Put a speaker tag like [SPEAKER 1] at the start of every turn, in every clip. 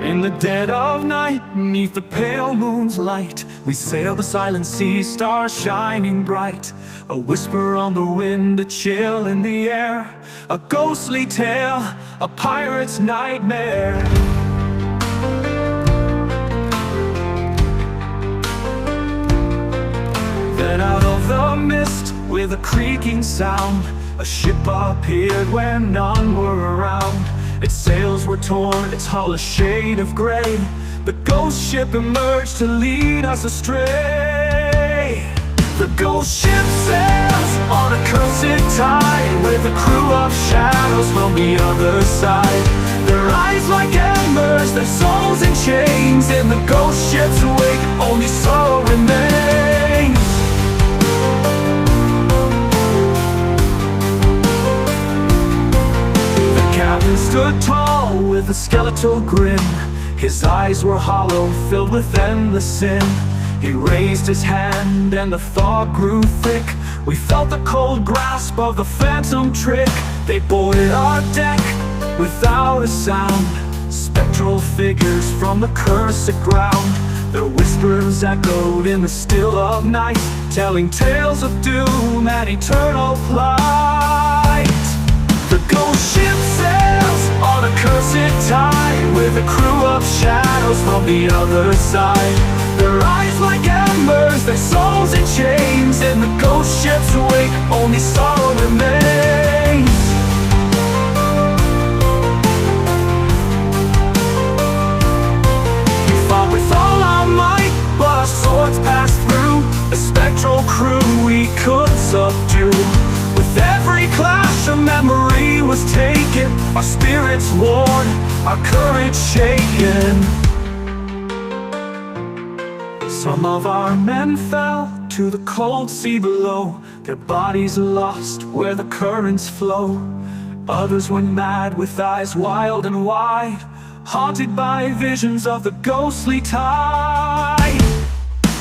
[SPEAKER 1] In the dead of night, beneath the pale moon's light, we sail the silent sea, stars shining bright. A whisper on the wind, a chill in the air, a ghostly tale, a pirate's nightmare. Then out of the mist, with a creaking sound, a ship appeared where none were around. Its sails were torn, its hull a shade of gray. The ghost ship emerged to lead us astray. The ghost ship sails on a cursed tide, with a crew of shadows from the other side. Their eyes like embers, their souls in chains. In the ghost ship's wake, only sorrow remains. The captain stood tall with a skeletal grin. His eyes were hollow, filled with endless sin. He raised his hand and the thought grew thick. We felt the cold grasp of the phantom trick. They boarded our deck without a sound. Spectral figures from the cursed ground. Their whispers echoed in the still of night, telling tales of doom and eternal plight. The ghost ship sails on a cursed tide, with a crew of shadows from the other side. Their eyes like embers, their souls in chains. In the ghost ship's wake, only sorrow remains. We fought with all our might, but our swords passed through a spectral crew we could subdue. With every clash a memory was taken, our spirits worn, our courage shaken. Some of our men fell to the cold sea below, their bodies lost where the currents flow. Others went mad with eyes wild and wide, haunted by visions of the ghostly tide.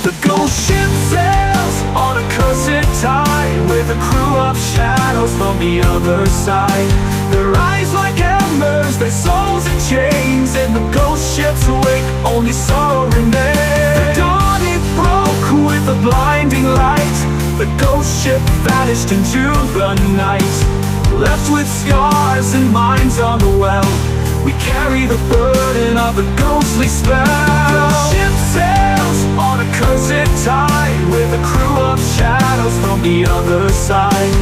[SPEAKER 1] The ghost ship sails on a cursed tide, with a crew of shadows from the other side. Their eyes like embers, their souls in chains. In the ghost ship's wake, only sorrow remains. The dawn it broke with a blinding light. The ghost ship vanished into the night. Left with scars and minds unwell, we carry the burden of a ghostly spell. The ship sails on a cursed tide, with a crew of shadows from the other side.